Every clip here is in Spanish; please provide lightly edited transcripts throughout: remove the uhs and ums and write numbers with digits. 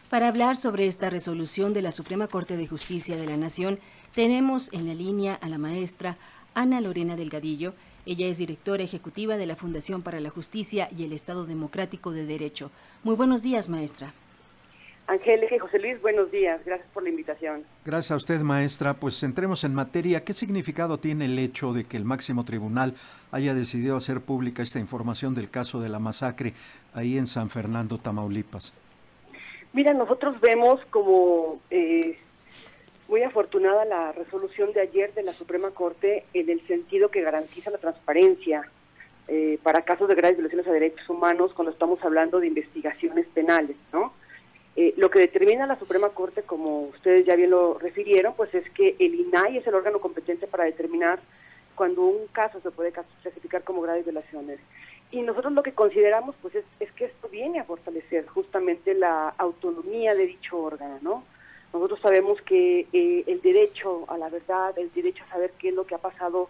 Para hablar sobre esta resolución de la Suprema Corte de Justicia de la Nación, tenemos en la línea a la maestra Ana Lorena Delgadillo. Ella es directora ejecutiva de la Fundación para la Justicia y el Estado Democrático de Derecho. Muy buenos días, maestra. Angélica y José Luis, buenos días. Gracias por la invitación. Gracias a usted, maestra. Pues entremos en materia. ¿Qué significado tiene el hecho de que el máximo tribunal haya decidido hacer pública esta información del caso de la masacre ahí en San Fernando, Tamaulipas? Mira, nosotros vemos como muy afortunada la resolución de ayer de la Suprema Corte en el sentido que garantiza la transparencia para casos de graves violaciones a derechos humanos cuando estamos hablando de investigaciones penales, ¿no? Lo que determina la Suprema Corte, como ustedes ya bien lo refirieron, pues es que el INAI es el órgano competente para determinar cuando un caso se puede clasificar como graves violaciones. Y nosotros lo que consideramos pues es que esto viene a fortalecer justamente la autonomía de dicho órgano, ¿no? Nosotros sabemos que el derecho a la verdad, el derecho a saber qué es lo que ha pasado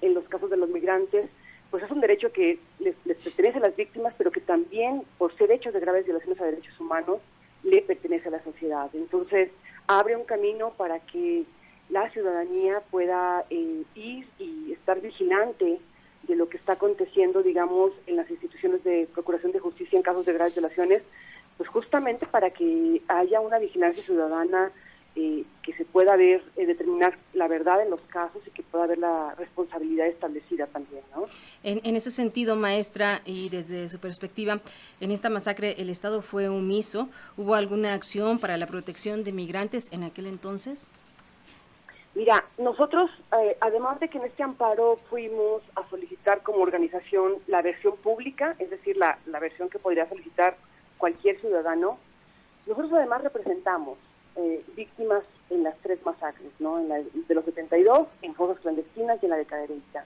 en los casos de los migrantes, pues es un derecho que les pertenece a las víctimas, pero que también, por ser hechos de graves violaciones a derechos humanos, le pertenece a la sociedad. Entonces, abre un camino para que la ciudadanía pueda ir y estar vigilante de lo que está aconteciendo, digamos, en las instituciones de procuración de justicia en casos de graves violaciones, pues justamente para que haya una vigilancia ciudadana, que se pueda ver, determinar la verdad en los casos y que pueda haber la responsabilidad establecida también, ¿no? En ese sentido, maestra, y desde su perspectiva, en esta masacre el Estado fue omiso. ¿Hubo alguna acción para la protección de migrantes en aquel entonces? Mira, nosotros, además de que en este amparo fuimos a solicitar como organización la versión pública, es decir, la versión que podría solicitar cualquier ciudadano, nosotros además representamos víctimas en las tres masacres, ¿no? En la de los 72, en fosas clandestinas y en la de Cadereyta.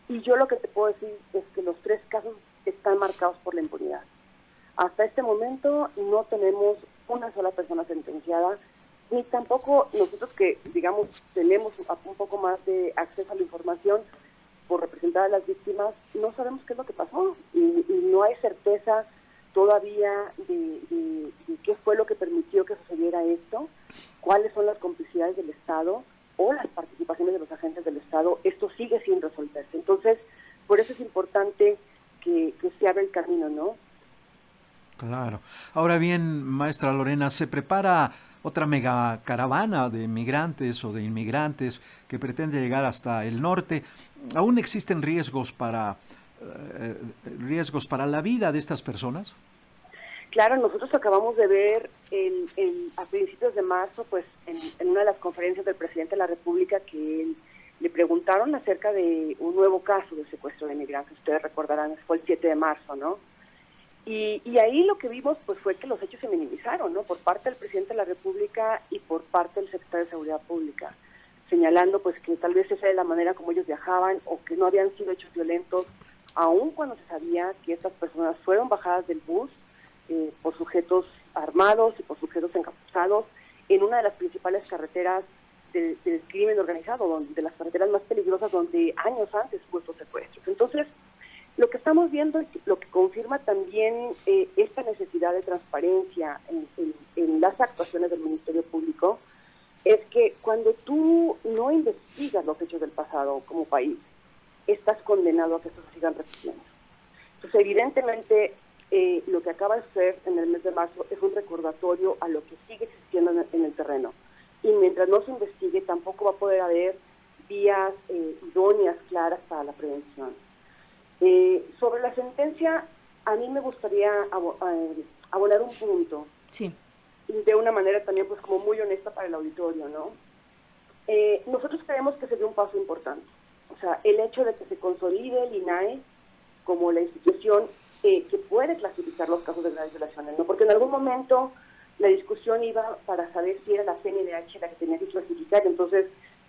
Y yo lo que te puedo decir es que los tres casos están marcados por la impunidad. Hasta este momento no tenemos una sola persona sentenciada, ni tampoco nosotros que, digamos, tenemos un poco más de acceso a la información por representar a las víctimas, no sabemos qué es lo que pasó y no hay certeza todavía de qué fue lo que permitió que sucediera esto, cuáles son las complicidades del Estado o las participaciones de los agentes del Estado. Esto sigue sin resolverse. Entonces, por eso es importante que se abra el camino, ¿no? Claro. Ahora bien, maestra Lorena, ¿se prepara otra mega caravana de migrantes o de inmigrantes que pretende llegar hasta el norte? ¿Aún existen riesgos para la vida de estas personas? Claro, nosotros acabamos de ver a principios de marzo, pues en una de las conferencias del presidente de la República, que le preguntaron acerca de un nuevo caso de secuestro de migrantes. Ustedes recordarán, fue el 7 de marzo, ¿no? Y ahí lo que vimos pues fue que los hechos se minimizaron, ¿no? Por parte del presidente de la República y por parte del secretario de Seguridad Pública, señalando pues que tal vez esa era la manera como ellos viajaban o que no habían sido hechos violentos, aun cuando se sabía que estas personas fueron bajadas del bus por sujetos armados y por sujetos encapuzados en una de las principales carreteras del crimen organizado, de las carreteras más peligrosas donde años antes hubo estos secuestros. Entonces, lo que estamos viendo es lo que confirma también esta necesidad de transparencia en las actuaciones del Ministerio Público, es que cuando tú no investigas los hechos del pasado como país, estás condenado a que estos se sigan repitiendo. Entonces, evidentemente, lo que acaba de ser en el mes de marzo es un recordatorio a lo que sigue existiendo en el terreno. Y mientras no se investigue, tampoco va a poder haber vías idóneas, claras para la prevención. Sobre la sentencia, a mí me gustaría abonar un punto. Sí. De una manera también pues como muy honesta para el auditorio, ¿no? Nosotros creemos que sería un paso importante. O sea, el hecho de que se consolide el INAI como la institución que puede clasificar los casos de graves violaciones, ¿no? Porque en algún momento la discusión iba para saber si era la CNDH la que tenía que clasificar, entonces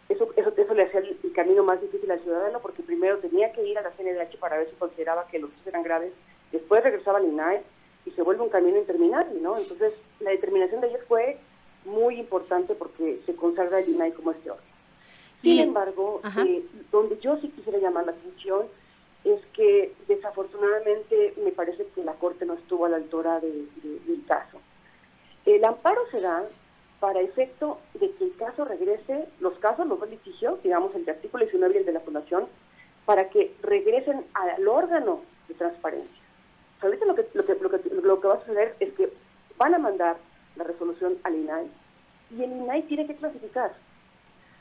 eso le hacía el camino más difícil al ciudadano, porque primero tenía que ir a la CNDH para ver si consideraba que los hechos eran graves, después regresaba al INAI y se vuelve un camino interminable, ¿no? Entonces, la determinación de ayer fue muy importante porque se consagra el INAI como este órgano. Sin embargo, donde yo sí quisiera llamar la atención es que desafortunadamente me parece que la Corte no estuvo a la altura del caso. El amparo se da para efecto de que el caso regrese, los dos litigios, digamos el de artículo 19 y el de la Fundación, para que regresen al órgano de transparencia. Ahorita lo que va a suceder es que van a mandar la resolución al INAI y el INAI tiene que clasificar.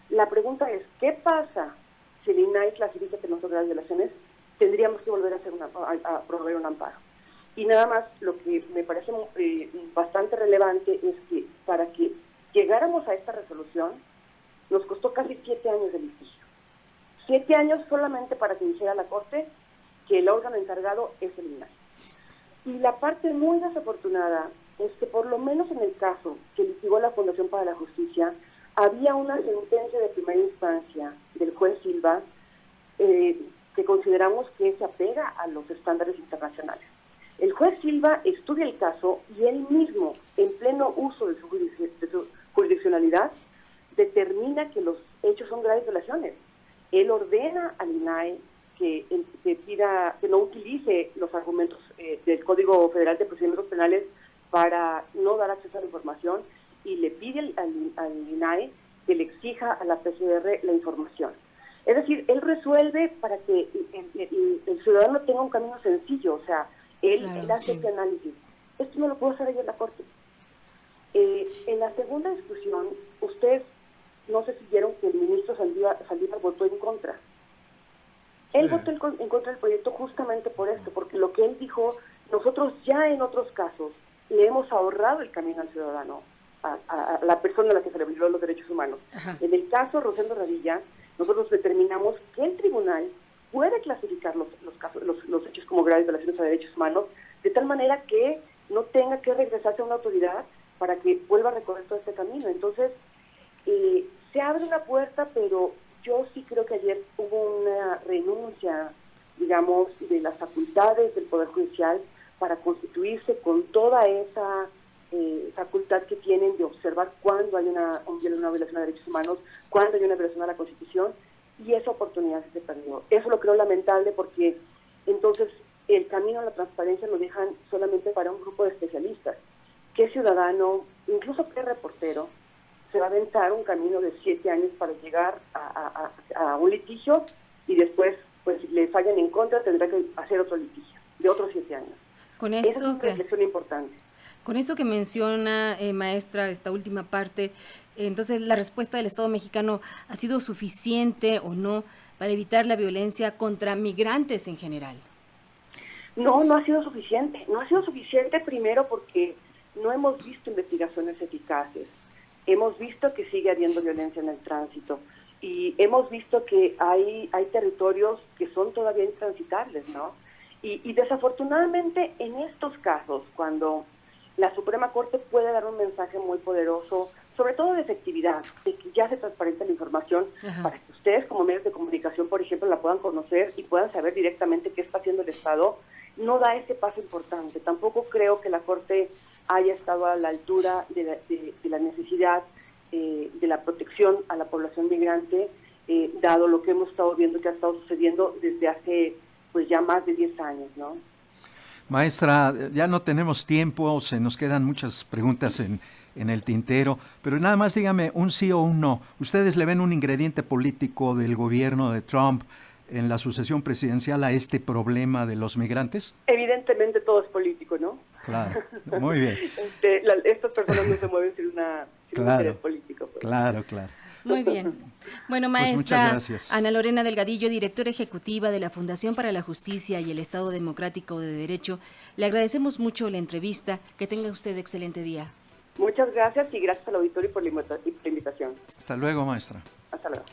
La pregunta es, ¿qué pasa si el INAI clasifica que no son graves violaciones? Tendríamos que volver a hacer a promover un amparo. Y nada más, lo que me parece bastante relevante es que para que llegáramos a esta resolución, nos costó casi 7 años de litigio. 7 años solamente para que dijera la Corte que el órgano encargado es el INAI. Y la parte muy desafortunada es que por lo menos en el caso que litigó la Fundación para la Justicia, había una sentencia de primera instancia del juez Silva que consideramos que se apega a los estándares internacionales. El juez Silva estudia el caso y él mismo, en pleno uso de su jurisdiccionalidad, determina que los hechos son graves violaciones. Él ordena al INAI que no utilice los argumentos del Código Federal de Procedimientos Penales para no dar acceso a la información y le pide al INAI que le exija a la PCR la información. Es decir, él resuelve para que el ciudadano tenga un camino sencillo, o sea, él hace este análisis. Esto no lo puedo hacer yo en la Corte. En la segunda discusión, ustedes no sé si vieron que el ministro Saldívar votó en contra. Él votó en contra del proyecto justamente por esto, porque lo que él dijo, nosotros ya en otros casos le hemos ahorrado el camino al ciudadano, a la persona a la que se le violó los derechos humanos. Ajá. En el caso Rosendo Radilla, nosotros determinamos que el tribunal puede clasificar los hechos como graves violaciones a derechos humanos, de tal manera que no tenga que regresarse a una autoridad para que vuelva a recorrer todo este camino. Entonces, se abre una puerta, pero yo sí creo que ayer hubo una renuncia, digamos, de las facultades del Poder Judicial para constituirse con toda esa facultad que tienen de observar cuándo hay una violación de derechos humanos, cuándo hay una violación a la Constitución, y esa oportunidad se perdió. Eso lo creo lamentable porque entonces el camino a la transparencia lo dejan solamente para un grupo de especialistas. ¿Qué ciudadano, incluso qué reportero, se va a aventar un camino de 7 años para llegar a un litigio y después, pues si le fallan en contra, tendrá que hacer otro litigio de otros 7 años? Con esto esa es una reflexión importante. Con eso que menciona, maestra, esta última parte, entonces la respuesta del Estado mexicano ha sido suficiente o no para evitar la violencia contra migrantes en general. No ha sido suficiente. No ha sido suficiente primero porque no hemos visto investigaciones eficaces. Hemos visto que sigue habiendo violencia en el tránsito y hemos visto que hay territorios que son todavía intransitables, ¿no? Y desafortunadamente en estos casos, cuando la Suprema Corte puede dar un mensaje muy poderoso, sobre todo de efectividad, de que ya se transparenta la información. Ajá. Para que ustedes como medios de comunicación, por ejemplo, la puedan conocer y puedan saber directamente qué está haciendo el Estado, no da ese paso importante. Tampoco creo que la Corte haya estado a la altura de la necesidad de la protección a la población migrante, dado lo que hemos estado viendo que ha estado sucediendo desde hace pues ya más de 10 años, ¿no? Maestra, ya no tenemos tiempo, se nos quedan muchas preguntas en el tintero, pero nada más dígame un sí o un no. ¿Ustedes le ven un ingrediente político del gobierno de Trump en la sucesión presidencial a este problema de los migrantes? Evidentemente todo es político, ¿no? Claro, muy bien. Estas personas no se mueven sin un interés político. Pues. Claro. Muy bien. Bueno, maestra pues Ana Lorena Delgadillo, directora ejecutiva de la Fundación para la Justicia y el Estado Democrático de Derecho, le agradecemos mucho la entrevista. Que tenga usted excelente día. Muchas gracias y gracias al auditorio por la invitación. Hasta luego, maestra. Hasta luego.